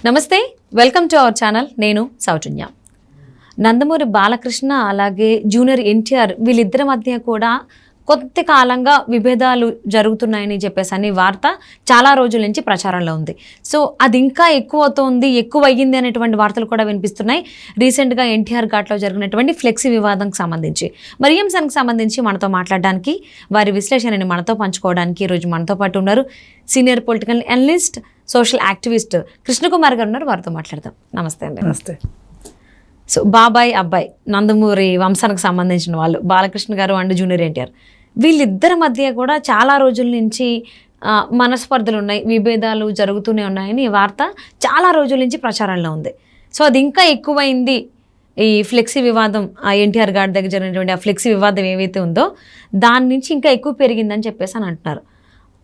నమస్తే, welcome to our channel. నేను సౌజన్య. నందమూరి బాలకృష్ణ అలాగే జూనియర్ ఎన్టీఆర్ వీళ్ళిద్దరి మధ్య కూడా కొద్ది కాలంగా విభేదాలు జరుగుతున్నాయని చెప్పేసి అని వార్త చాలా రోజుల నుంచి ప్రచారంలో ఉంది. సో అది ఇంకా ఎక్కువ అవుతుంది, ఎక్కువ అయ్యింది అనేటువంటి వార్తలు కూడా వినిపిస్తున్నాయి. రీసెంట్గా ఎన్టీఆర్ ఘాట్లో జరిగినటువంటి ఫ్లెక్సీ వివాదంకి సంబంధించి మరి ఈ అంశానికి సంబంధించి మనతో మాట్లాడడానికి, వారి విశ్లేషణని మనతో పంచుకోవడానికి ఈరోజు మనతో పాటు ఉన్నారు senior political analyst, social activist Krishna Kumar గారు ఉన్నారు. వారితో మాట్లాడదాం. నమస్తే అండి. నమస్తే. సో బాబాయ్ అబ్బాయి నందమూరి వంశానికి సంబంధించిన వాళ్ళు బాలకృష్ణ గారు అండ్ జూనియర్ ఎన్టీఆర్ వీళ్ళిద్దరి మధ్య కూడా చాలా రోజుల నుంచి మనస్పర్ధలు ఉన్నాయి, విభేదాలు జరుగుతూనే ఉన్నాయని ఈ వార్త చాలా రోజుల నుంచి ప్రచారంలో ఉంది. సో అది ఇంకా ఎక్కువైంది. ఈ ఫ్లెక్సీ వివాదం, ఆ ఎన్టీఆర్ గారి దగ్గర జరిగినటువంటి ఆ ఫ్లెక్సీ వివాదం ఏవైతే ఉందో దాని నుంచి ఇంకా ఎక్కువ పెరిగిందని చెప్పేసి అని అంటున్నారు.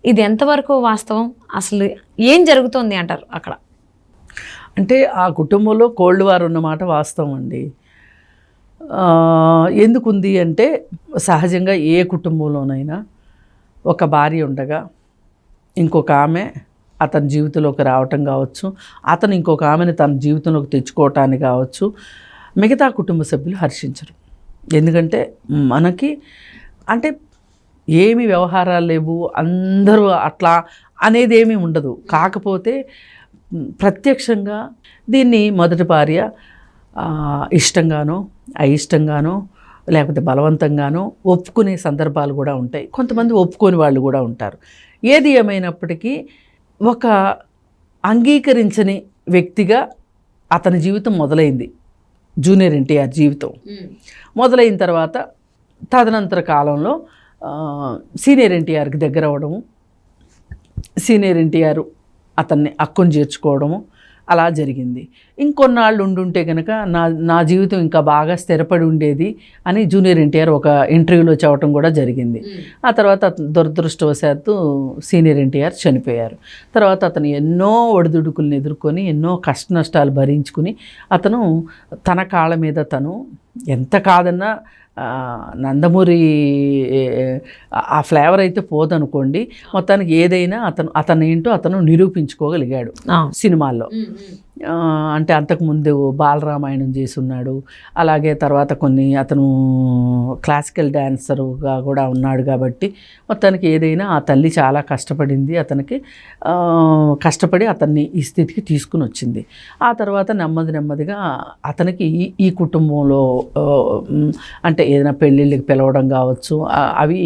ఇది ఎంతవరకు వాస్తవం? అసలు ఏం జరుగుతుంది అంటారు అక్కడ? అంటే ఆ కుటుంబంలో కోల్డ్ వార్ ఉన్నమాట వాస్తవం అండి. ఎందుకుంది అంటే సహజంగా ఏ కుటుంబంలోనైనా ఒక భార్య ఉండగా ఇంకొక ఆమె అతని జీవితంలోకి రావటం కావచ్చు, అతను ఇంకొక ఆమెను తన జీవితంలోకి తెచ్చుకోవటానికి కావచ్చు, మిగతా కుటుంబ సభ్యులు హర్షించరు. ఎందుకంటే మనకి అంటే ఏమి వ్యవహారాలు లేవు, అందరూ అట్లా అనేది ఏమీ ఉండదు. కాకపోతే ప్రత్యక్షంగా దీన్ని మొదటి భార్య ఇష్టంగానో అయిష్టంగానో లేకపోతే బలవంతంగానో ఒప్పుకునే సందర్భాలు కూడా ఉంటాయి. కొంతమంది ఒప్పుకోని వాళ్ళు కూడా ఉంటారు. ఏది ఏమైనప్పటికీ ఒక అంగీకరించని వ్యక్తిగా అతని జీవితం మొదలైంది. జూనియర్ ఎన్టీఆర్ జీవితం మొదలైన తర్వాత తదనంతర కాలంలో సీనియర్ ఎన్టీఆర్కి దగ్గర అవ్వడము, సీనియర్ ఎన్టీఆర్ అతన్ని అక్కును చేర్చుకోవడము అలా జరిగింది. ఇంకొన్నాళ్ళు ఉండుంటే కనుక నా జీవితం ఇంకా బాగా స్థిరపడి ఉండేది అని జూనియర్ ఎన్టీఆర్ ఒక ఇంటర్వ్యూలో చెప్పడం కూడా జరిగింది. ఆ తర్వాత దురదృష్టవశాత్తు సీనియర్ ఎన్టీఆర్ చనిపోయారు. తర్వాత అతను ఎన్నో ఒడిదుడుకులను ఎదుర్కొని ఎన్నో కష్ట నష్టాలు భరించుకుని అతను తన కాళ్ళ మీద తను ఎంత కాదన్నా నందమూరి ఆ ఫ్లేవర్ అయితే పోదనుకోండి, మొత్తానికి ఏదైనా అతను ఏంటో అతను నిరూపించుకోగలిగాడు సినిమాల్లో. అంటే అంతకుముందు బాలరామాయణం చేసి ఉన్నాడు, అలాగే తర్వాత అతను క్లాసికల్ డ్యాన్సరుగా కూడా ఉన్నాడు. కాబట్టి మొత్తానికి ఏదైనా ఆ తల్లి చాలా కష్టపడింది, అతనికి కష్టపడి అతన్ని ఈ స్థితికి తీసుకుని వచ్చింది. ఆ తర్వాత నెమ్మదిగా అతనికి ఈ కుటుంబంలో అంటే ఏదైనా పెళ్ళిళ్ళకి పిలవడం కావచ్చు, అవి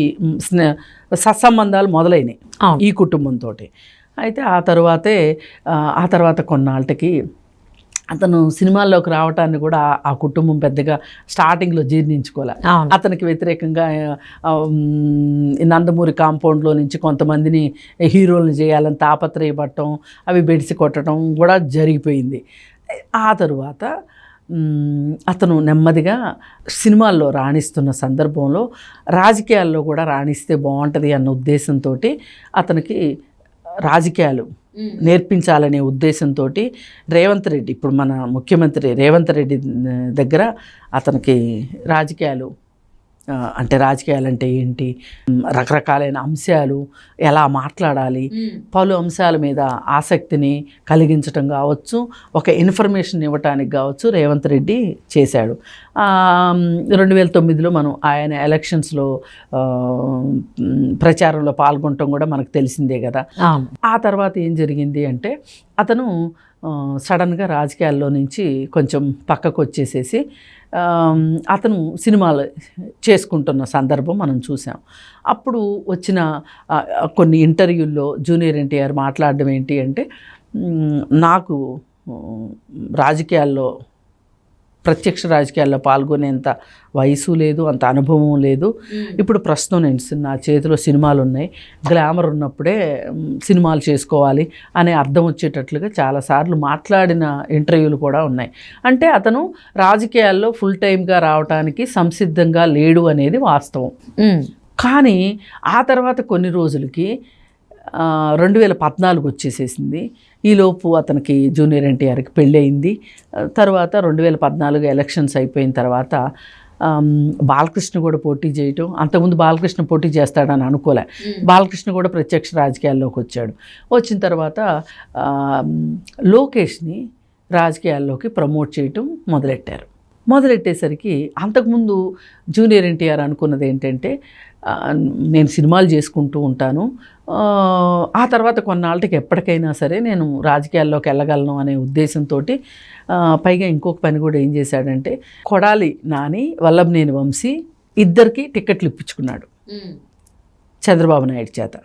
సత్సంబంధాలు మొదలైనవి ఈ కుటుంబంతో. అయితే ఆ తర్వాత కొన్నాళ్ళకి అతను సినిమాల్లోకి రావటాన్ని కూడా ఆ కుటుంబం పెద్దగా స్టార్టింగ్లో జీర్ణించుకోలే. అతనికి వ్యతిరేకంగా నందమూరి కాంపౌండ్లో నుంచి కొంతమందిని హీరోలను చేయాలని తాపత్రయపడటం, అవి బెడిసి కొట్టడం కూడా జరిగిపోయింది. ఆ తరువాత అతను నెమ్మదిగా సినిమాల్లో రాణిస్తున్న సందర్భంలో రాజకీయాల్లో కూడా రాణిస్తే బాగుంటుంది అన్న ఉద్దేశంతో అతనికి రాజకీయాలు నేర్పించాలనే ఉద్దేశంతో రేవంత్ రెడ్డి, ఇప్పుడు మన ముఖ్యమంత్రి రేవంత్ రెడ్డి దగ్గర అతనికి రాజకీయాలు అంటే ఏంటి, రకరకాలైన అంశాలు ఎలా మాట్లాడాలి, పలు అంశాల మీద ఆసక్తిని కలిగించటం కావచ్చు, ఒక ఇన్ఫర్మేషన్ ఇవ్వటానికి కావచ్చు రేవంత్ రెడ్డి చేశాడు. 2009లో మనం ఆయన ఎలక్షన్స్లో ప్రచారంలో పాల్గొనటం కూడా మనకు తెలిసిందే కదా. ఆ తర్వాత ఏం జరిగింది అంటే అతను సడన్గా రాజకీయాల్లో నుంచి కొంచెం పక్కకు వచ్చేసేసి అతను సినిమాలు చేసుకుంటున్న సందర్భం మనం చూసాం. అప్పుడు వచ్చిన కొన్ని ఇంటర్వ్యూల్లో జూనియర్ ఎన్టీఆర్ మాట్లాడడం ఏంటి అంటే, నాకు ప్రత్యక్ష రాజకీయాల్లో పాల్గొనేంత వయసు లేదు, అంత అనుభవం లేదు. ఇప్పుడు ప్రస్తుతం నా చేతిలో సినిమాలు ఉన్నాయి, గ్లామర్ ఉన్నప్పుడే సినిమాలు చేసుకోవాలి అనే అర్థం వచ్చేటట్లుగా చాలాసార్లు మాట్లాడిన ఇంటర్వ్యూలు కూడా ఉన్నాయి. అంటే అతను రాజకీయాల్లో ఫుల్ టైమ్గా రావడానికి సంసిద్ధంగా లేడు అనేది వాస్తవం. కానీ ఆ తర్వాత కొన్ని రోజులకి 2014 వచ్చేసేసింది. ఈలోపు అతనికి జూనియర్ ఎన్టీఆర్కి పెళ్ళయింది. తర్వాత 2014 ఎలక్షన్స్ అయిపోయిన తర్వాత బాలకృష్ణ కూడా పోటీ చేయటం, అంతకుముందు బాలకృష్ణ పోటీ చేస్తాడని అనుకోలే, బాలకృష్ణ కూడా ప్రత్యక్ష రాజకీయాల్లోకి వచ్చాడు. వచ్చిన తర్వాత లోకేష్ని రాజకీయాల్లోకి ప్రమోట్ చేయటం మొదలెట్టేసరికి అంతకుముందు జూనియర్ ఎన్టీఆర్ అనుకున్నది ఏంటంటే నేను సినిమాలు చేసుకుంటూ ఉంటాను, ఆ తర్వాత కొన్నాళ్ళకి ఎప్పటికైనా సరే నేను రాజకీయాల్లోకి వెళ్ళగలను అనే ఉద్దేశంతో, పైగా ఇంకొక పని కూడా ఏం చేశాడంటే కొడాలి నాని, వల్లభనేని వంశీ ఇద్దరికి టిక్కెట్లు ఇప్పించుకున్నాడు చంద్రబాబు నాయుడు చేత.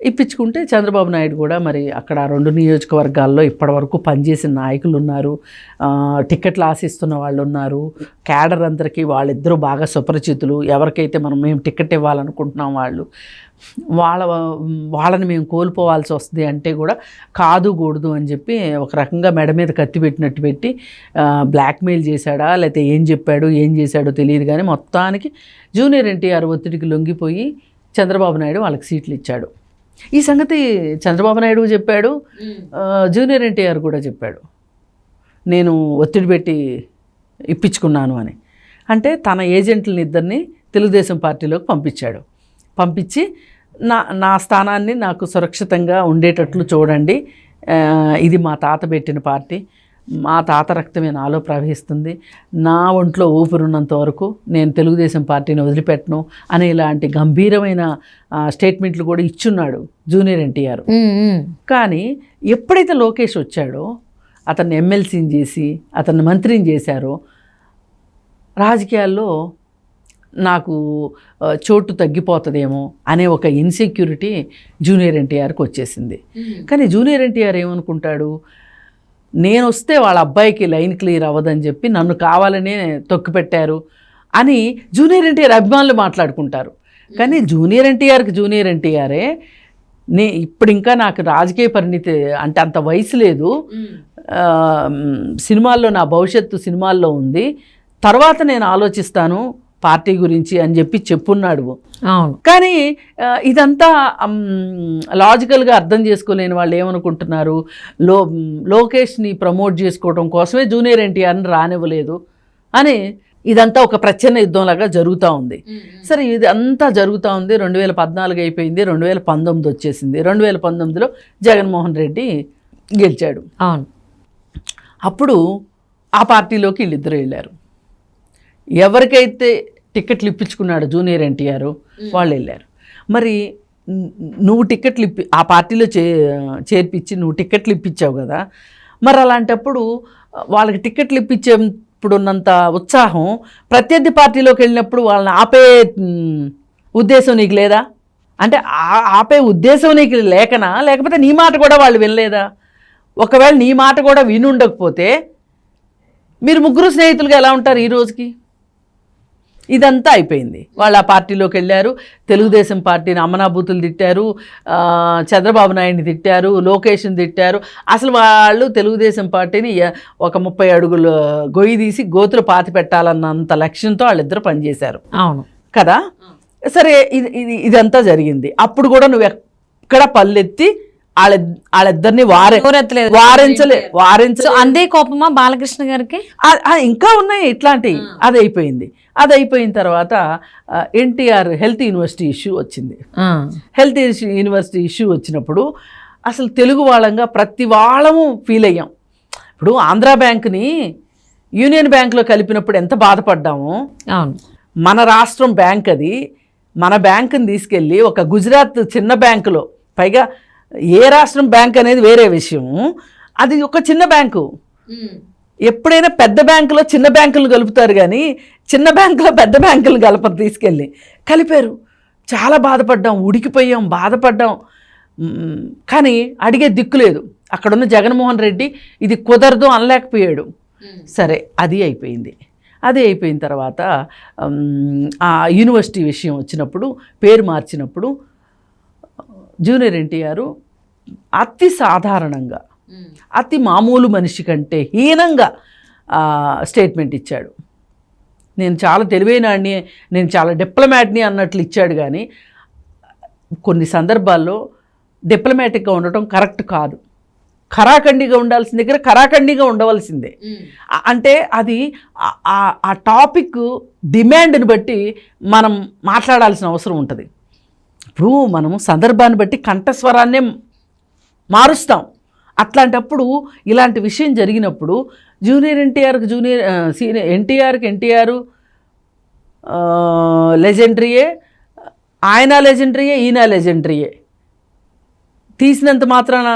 ఇప్పించుకుంటే చంద్రబాబు నాయుడు కూడా మరి అక్కడ 2 నియోజకవర్గాల్లో ఇప్పటివరకు పనిచేసిన నాయకులు ఉన్నారు, టిక్కెట్లు ఆశిస్తున్న వాళ్ళు ఉన్నారు, క్యాడర్ అందరికీ వాళ్ళిద్దరూ బాగా సుపరిచితులు, ఎవరికైతే మేము టిక్కెట్ ఇవ్వాలనుకుంటున్నాం వాళ్ళని మేము కోల్పోవాల్సి వస్తుంది అంటే కూడా కాదుకూడదు అని చెప్పి ఒక రకంగా మెడ మీద కత్తి పెట్టినట్టు పెట్టి బ్లాక్మెయిల్ చేశాడా లేకపోతే ఏం చేశాడో తెలియదు, కానీ మొత్తానికి జూనియర్ ఎన్టీఆర్ ఒత్తిడికి లొంగిపోయి చంద్రబాబు నాయుడు వాళ్ళకి సీట్లు ఇచ్చాడు. ఈ సంగతి చంద్రబాబు నాయుడు చెప్పాడు, జూనియర్ ఎన్టీఆర్ కూడా చెప్పాడు, నేను ఒత్తిడి పెట్టి ఇప్పించుకున్నాను అని. అంటే తన ఏజెంట్లని ఇద్దరిని తెలుగుదేశం పార్టీలోకి పంపించి నా స్థానాన్ని నాకు సురక్షితంగా ఉండేటట్లు చూడండి, ఇది మా తాత పెట్టిన పార్టీ, మా తాత రక్తమే నాలో ప్రవహిస్తుంది, నా ఒంట్లో ఊపిరున్నంత వరకు నేను తెలుగుదేశం పార్టీని వదిలిపెట్టను అనే ఇలాంటి గంభీరమైన స్టేట్మెంట్లు కూడా ఇచ్చున్నాడు జూనియర్ ఎన్టీఆర్. కానీ ఎప్పుడైతే లోకేష్ వచ్చాడో, అతన్ని ఎమ్మెల్సీని చేసి అతన్ని మంత్రిని చేశారో, రాజకీయాల్లో నాకు చోటు తగ్గిపోతుందేమో అనే ఒక ఇన్సెక్యూరిటీ జూనియర్ ఎన్టీఆర్కి వచ్చేసింది. కానీ జూనియర్ ఎన్టీఆర్ ఏమనుకుంటాడు, నేను వస్తే వాళ్ళ అబ్బాయికి లైన్ క్లియర్ అవ్వదని చెప్పి నన్ను కావాలనే తొక్కిపెట్టారు అని జూనియర్ ఎన్టీఆర్ అభిమానులు మాట్లాడుకుంటారు. కానీ జూనియర్ ఎన్టీఆరే ఇప్పుడు ఇంకా నాకు రాజకీయ పరిణితి అంటే అంత వయసు లేదు, సినిమాల్లో నా భవిష్యత్తు సినిమాల్లో ఉంది, తర్వాత నేను ఆలోచిస్తాను పార్టీ గురించి అని చెప్పి చెప్పున్నాడు. కానీ ఇదంతా లాజికల్గా అర్థం చేసుకోలేని వాళ్ళు ఏమనుకుంటున్నారు, లోకేష్ని ప్రమోట్ చేసుకోవడం కోసమే జూనియర్ ఎన్టీఆర్ని రానివ్వలేదు అని ఇదంతా ఒక ప్రచ్ఛన్న యుద్ధంలాగా జరుగుతూ ఉంది. సరే, ఇది అంతా జరుగుతూ ఉంది. 2014 అయిపోయింది, 2019 వచ్చేసింది. 2019లో జగన్మోహన్ రెడ్డి గెలిచాడు. అప్పుడు ఆ పార్టీలోకి వీళ్ళిద్దరూ వెళ్ళారు. ఎవరికైతే టిక్కెట్లు ఇప్పించుకున్నాడు జూనియర్ ఎన్టీఆర్ వాళ్ళు వెళ్ళారు. మరి నువ్వు టిక్కెట్లు ఆ పార్టీలో చేర్పించి నువ్వు టిక్కెట్లు ఇప్పించావు కదా, మరి అలాంటప్పుడు వాళ్ళకి టిక్కెట్లు ఇప్పించేప్పుడు ఉన్నంత ఉత్సాహం ప్రత్యర్థి పార్టీలోకి వెళ్ళినప్పుడు వాళ్ళని ఆపే ఉద్దేశం నీకు లేదా? అంటే ఆపే ఉద్దేశం నీకు లేకపోతే నీ మాట కూడా వాళ్ళు వినలేదా? ఒకవేళ నీ మాట కూడా వినుండకపోతే మీరు ముగ్గురు స్నేహితులుగా ఎలా ఉంటారు ఈ రోజుకి? ఇదంతా అయిపోయింది. వాళ్ళు ఆ పార్టీలోకి వెళ్ళారు, తెలుగుదేశం పార్టీని అమ్మనాబూతులు తిట్టారు, చంద్రబాబు నాయుడిని తిట్టారు, లోకేష్ని తిట్టారు. అసలు వాళ్ళు తెలుగుదేశం పార్టీని ఒక 30 అడుగులు గొయ్యి తీసి గోతులు పాతి పెట్టాలన్నంత లక్ష్యంతో వాళ్ళిద్దరూ పనిచేశారు. అవును కదా? సరే, ఇదంతా జరిగింది. అప్పుడు కూడా నువ్వు ఎక్కడ పల్లెత్తి వాళ్ళిద్దరిని వారించలే. అందే కోపమా బాలకృష్ణ గారికి? ఇంకా ఉన్నాయి ఇట్లాంటివి. అది అయిపోయిన తర్వాత ఎన్టీఆర్ హెల్త్ యూనివర్సిటీ ఇష్యూ వచ్చింది. హెల్త్ యూనివర్సిటీ ఇష్యూ వచ్చినప్పుడు అసలు తెలుగు వాళ్ళంగా ప్రతి వాళ్ళము ఫీల్ అయ్యాం. ఇప్పుడు ఆంధ్రా బ్యాంక్ని యూనియన్ బ్యాంక్లో కలిపినప్పుడు ఎంత బాధపడ్డాము. మన రాష్ట్రం బ్యాంక్ అది, మన బ్యాంకుని తీసుకెళ్ళి ఒక గుజరాత్ చిన్న బ్యాంకులో, పైగా ఏ రాష్ట్రం బ్యాంక్ అనేది వేరే విషయం, అది ఒక చిన్న బ్యాంకు. ఎప్పుడైనా పెద్ద బ్యాంకులో చిన్న బ్యాంకులు కలుపుతారు, కానీ చిన్న బ్యాంకులో పెద్ద బ్యాంకులు కలిపారు. చాలా బాధపడ్డాం, ఉడికిపోయాం, బాధపడ్డాం. కానీ అడిగే దిక్కు లేదు. అక్కడున్న జగన్మోహన్ రెడ్డి ఇది కుదరదు అనలేకపోయాడు. సరే, అది అయిపోయిన తర్వాత ఆ యూనివర్సిటీ విషయం వచ్చినప్పుడు, పేరు మార్చినప్పుడు జూనియర్ ఎన్టీఆర్ అతి సాధారణంగా, అతి మామూలు మనిషి కంటే హీనంగా స్టేట్మెంట్ ఇచ్చాడు. నేను చాలా తెలివైనని, నేను చాలా డిప్లొమాట్ని అన్నట్లు ఇచ్చాడు. కానీ కొన్ని సందర్భాల్లో డిప్లొమాటిక్గా ఉండటం కరెక్ట్ కాదు. ఖరాఖండిగా ఉండాల్సిన దగ్గర ఖరాఖండిగా ఉండవలసిందే. అంటే అది ఆ టాపిక్ డిమాండ్ని బట్టి మనం మాట్లాడాల్సిన అవసరం ఉంటుంది. ఇప్పుడు మనము సందర్భాన్ని బట్టి కంఠస్వరాన్నే మారుస్తాం. అట్లాంటప్పుడు ఇలాంటి విషయం జరిగినప్పుడు జూనియర్ ఎన్టీఆర్కి సీనియర్ ఎన్టీఆర్కి ఎన్టీఆర్ లెజెండరీయే, ఆయన లెజెండరీయే, ఈయన లెజెండరీయే. తీసినంత మాత్రాన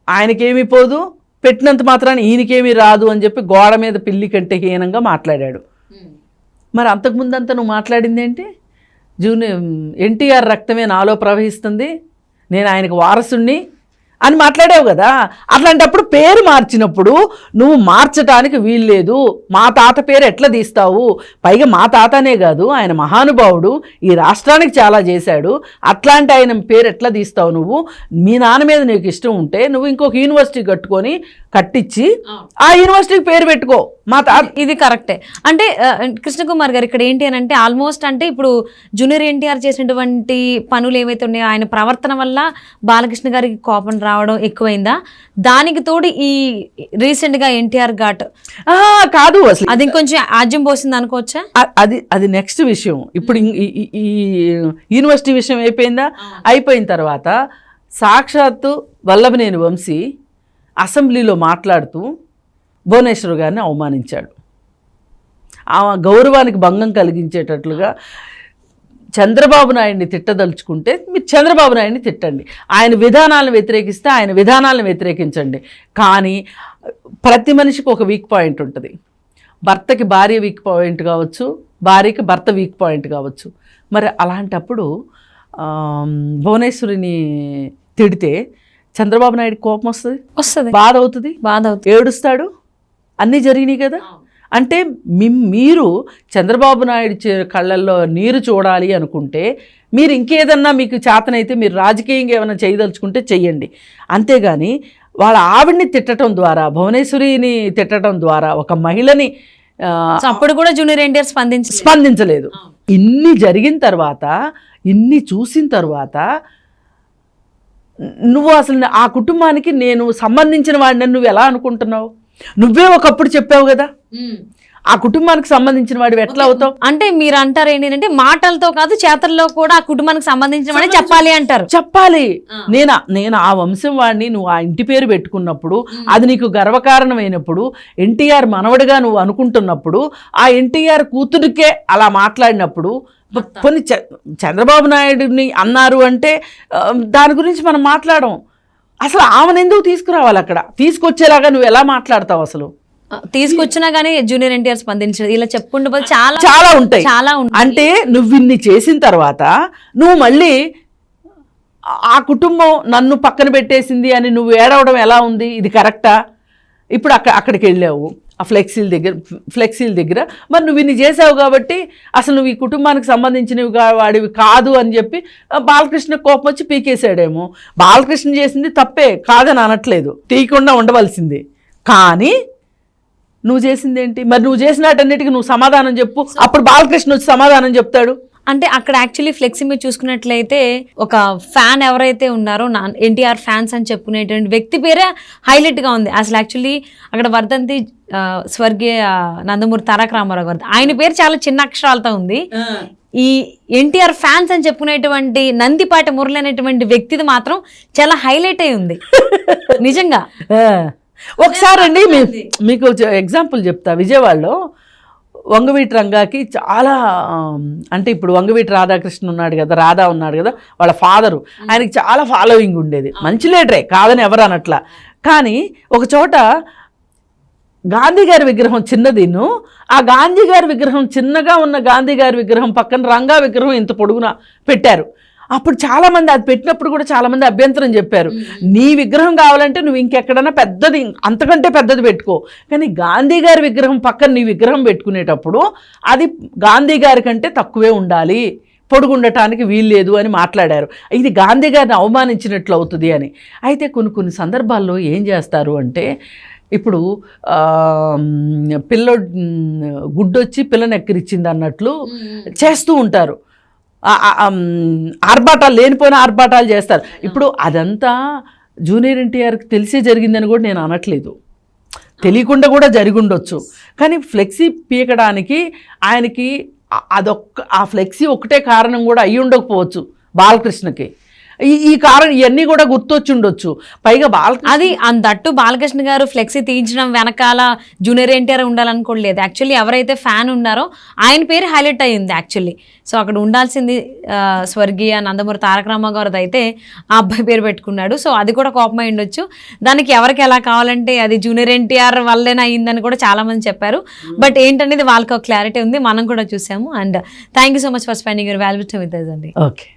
ఆయనకేమీ పోదు, పెట్టినంత మాత్రాన ఈయనకేమీ రాదు అని చెప్పి గోడ మీద పిల్లి కంటే హీనంగా మాట్లాడాడు. మరి అంతకుముందంతా నువ్వు మాట్లాడింది ఏంటి? జూనియర్ ఎన్టీఆర్ రక్తమే నాలో ప్రవహిస్తుంది, నేను ఆయనకు వారసుణ్ణి అని మాట్లాడావు కదా. అట్లాంటప్పుడు పేరు మార్చినప్పుడు నువ్వు మార్చడానికి వీల్లేదు. మా తాత పేరు ఎట్లా తీస్తావు? పైగా మా తాతనే కాదు, ఆయన మహానుభావుడు, ఈ రాష్ట్రానికి చాలా చేశాడు. అట్లాంటి ఆయన పేరు ఎట్లా తీస్తావు నువ్వు? మీ నాన్న మీద నీకు ఇష్టం ఉంటే నువ్వు ఇంకొక యూనివర్సిటీ కట్టించి ఆ యూనివర్సిటీకి పేరు పెట్టుకో. మా తాత ఇది కరెక్టే. అంటే కృష్ణకుమార్ గారు ఇక్కడ ఏంటి అని అంటే ఆల్మోస్ట్ అంటే ఇప్పుడు జూనియర్ ఎన్టీఆర్ చేసినటువంటి పనులు ఏవైతే ఉన్నాయో ఆయన ప్రవర్తన వల్ల బాలకృష్ణ గారికి కోపం రావడం ఎక్కువైందా? దానికి తోడు ఈ రీసెంట్ గా ఎన్టీఆర్ ఘాట్ కాదు, అసలు అది ఇంకొంచెం ఆజ్యం పోసింది అనుకోవచ్చా? అది నెక్స్ట్ విషయం. ఇప్పుడు ఈ యూనివర్సిటీ విషయం అయిపోయిన తర్వాత సాక్షాత్తు వల్లభనేని వంశీ అసెంబ్లీలో మాట్లాడుతూ భువనేశ్వర్ గారిని అవమానించాడు. ఆ గౌరవానికి భంగం కలిగించేటట్లుగా చంద్రబాబు నాయుడిని తిట్టదలుచుకుంటే మీరు చంద్రబాబు నాయుడిని తిట్టండి, ఆయన విధానాలను వ్యతిరేకిస్తే ఆయన విధానాలను వ్యతిరేకించండి. కానీ ప్రతి మనిషికి ఒక వీక్ పాయింట్ ఉంటుంది. భర్తకి భార్య వీక్ పాయింట్ కావచ్చు, భార్యకి భర్త వీక్ పాయింట్ కావచ్చు. మరి అలాంటప్పుడు భువనేశ్వరిని తిడితే చంద్రబాబు నాయుడు కోపం వస్తుంది, బాధ అవుతుంది, ఏడుస్తాడు. అన్నీ జరిగినాయి కదా. అంటే మీరు చంద్రబాబు నాయుడు కళ్ళల్లో నీరు చూడాలి అనుకుంటే మీరు ఇంకేదన్నా మీకు చేతనైతే మీరు రాజకీయంగా ఏమైనా చేయదలుచుకుంటే చెయ్యండి. అంతేగాని వాళ్ళ ఆవిడ్ని తిట్టడం ద్వారా, భువనేశ్వరిని తిట్టడం ద్వారా ఒక మహిళని అప్పుడు కూడా జూనియర్ ఎన్టీఆర్ స్పందించలేదు. ఇన్ని జరిగిన తర్వాత, ఇన్ని చూసిన తర్వాత నువ్వు అసలు ఆ కుటుంబానికి నేను సంబంధించిన వాడిని నువ్వు ఎలా అనుకుంటున్నావు? నువ్వే ఒకప్పుడు చెప్పావు కదా ఆ కుటుంబానికి సంబంధించిన వాడు ఎట్లా అవుతావు? అంటే మీరు అంటారు ఏంటంటే మాటలతో కాదు చేతల్లో కూడా ఆ కుటుంబానికి సంబంధించిన వాడే చెప్పాలి అంటారు. చెప్పాలి. నేను ఆ వంశం వాడిని నువ్వు ఆ ఇంటి పేరు పెట్టుకున్నప్పుడు, అది నీకు గర్వకారణమైనప్పుడు, ఎన్టీఆర్ మనవడిగా నువ్వు అనుకుంటున్నప్పుడు, ఆ ఎన్టీఆర్ కూతురికే అలా మాట్లాడినప్పుడు, కొన్ని చంద్రబాబు నాయుడిని అన్నారు అంటే దాని గురించి మనం మాట్లాడడం. అసలు ఆమెను ఎందుకు తీసుకురావాలి? అక్కడ తీసుకొచ్చేలాగా నువ్వు ఎలా మాట్లాడతావు? అసలు తీసుకొచ్చినా కానీ జూనియర్ ఎన్టీఆర్ స్పందించదు. ఇలా చెప్పుకుంటూ చాలా ఉంటాయి. అంటే నువ్వు ఇన్ని చేసిన తర్వాత నువ్వు మళ్ళీ ఆ కుటుంబం నన్ను పక్కన పెట్టేసింది అని నువ్వు ఏడవడం ఎలా ఉంది? ఇది కరెక్టా? ఇప్పుడు అక్కడికి వెళ్ళావు ఆ ఫ్లెక్సీల దగ్గర మరి నువ్వు ఇన్ని చేసావు కాబట్టి అసలు నువ్వు ఈ కుటుంబానికి సంబంధించినవి వాడివి కాదు అని చెప్పి బాలకృష్ణ కోపం వచ్చి పీకేశాడేమో. బాలకృష్ణ చేసింది తప్పే కాదని అనట్లేదు, తీయకుండా ఉండవలసింది. కానీ నువ్వు చేసింది ఏంటి? మరి నువ్వు చేసినట్టన్నిటికీ నువ్వు సమాధానం చెప్పు, అప్పుడు బాలకృష్ణ వచ్చి సమాధానం చెప్తాడు. అంటే అక్కడ యాక్చువల్లీ ఫ్లెక్సీ మీరు చూసుకున్నట్లయితే ఒక ఫ్యాన్ ఎవరైతే ఉన్నారో ఎన్టీఆర్ ఫ్యాన్స్ అని చెప్పుకునేటువంటి వ్యక్తి పేరే హైలైట్గా ఉంది. అసలు యాక్చువల్లీ అక్కడ వర్ధంతి స్వర్గీయ నందమూరి తారక రామారావు గారు, ఆయన పేరు చాలా చిన్న అక్షరాలతో ఉంది. ఈ ఎన్టీఆర్ ఫ్యాన్స్ అని చెప్పుకునేటువంటి నందిపాటి మురళి అనేటువంటి వ్యక్తిది మాత్రం చాలా హైలైట్ అయి ఉంది నిజంగా. ఒకసారి అండి మీకు ఎగ్జాంపుల్ చెప్తా. విజయవాడలో వంగవీటి రంగాకి చాలా అంటే ఇప్పుడు వంగవీటి రాధాకృష్ణ ఉన్నాడు కదా, రాధా ఉన్నాడు కదా, వాళ్ళ ఫాదరు, ఆయనకి చాలా ఫాలోయింగ్ ఉండేది. మంచి లీడరే కాదని ఎవరు అనట్లా. కానీ ఒక చోట గాంధీ గారి విగ్రహం చిన్నదిను, ఆ గాంధీ గారి విగ్రహం చిన్నగా ఉన్న గాంధీ గారి విగ్రహం పక్కన రంగా విగ్రహం ఇంత పొడుగున పెట్టారు. అప్పుడు చాలామంది అది పెట్టినప్పుడు కూడా చాలామంది అభ్యంతరం చెప్పారు. నీ విగ్రహం కావాలంటే నువ్వు ఇంకెక్కడన్నా పెద్దది అంతకంటే పెద్దది పెట్టుకో, కానీ గాంధీ గారి విగ్రహం పక్కన నీ విగ్రహం పెట్టుకునేటప్పుడు అది గాంధీ గారి కంటే తక్కువే ఉండాలి, పొడుగుండటానికి వీల్లేదు అని మాట్లాడారు. ఇది గాంధీ గారిని అవమానించినట్లు అవుతుంది అని. అయితే కొన్ని సందర్భాల్లో ఏం చేస్తారు అంటే, ఇప్పుడు గుడ్డొచ్చి పిల్లని ఎక్కిరిచ్చింది అన్నట్లు చేస్తూ ఉంటారు. ఆర్భాటాలు లేనిపోయిన ఆర్భాటాలు చేస్తారు. ఇప్పుడు అదంతా జూనియర్ ఎన్టీఆర్కి తెలిసే జరిగిందని కూడా నేను అనట్లేదు, తెలియకుండా కూడా జరిగి ఉండొచ్చు. కానీ ఫ్లెక్సీ పీకడానికి ఆయనకి ఆ ఫ్లెక్సీ ఒకటే కారణం కూడా అయ్యి ఉండకపోవచ్చు బాలకృష్ణకి. ఈ కారణం ఇవన్నీ కూడా గుర్తొచ్చి ఉండొచ్చు. పైగా అది దట్టు బాలకృష్ణ గారు ఫ్లెక్సీ తీయించడం వెనకాల జూనియర్ ఎన్టీఆర్ ఉండాలనుకోలేదు. యాక్చువల్లీ ఎవరైతే ఫ్యాన్ ఉన్నారో ఆయన పేరు హైలైట్ అయ్యింది యాక్చువల్లీ. సో అక్కడ ఉండాల్సింది స్వర్గీయ నందమూరి తారక రామారావు గారిది అయితే ఆ అబ్బాయి పేరు పెట్టుకున్నాడు. సో అది కూడా కోపమై ఉండొచ్చు. దానికి ఎవరికి ఎలా కావాలంటే అది జూనియర్ ఎన్టీఆర్ వల్లేనే అయ్యిందని కూడా చాలామంది చెప్పారు. బట్ ఏంటనేది వాళ్ళకి ఒక క్లారిటీ ఉంది, మనం కూడా చూసాము. And thank you so much for spending your valuable time with us అండి. ఓకే.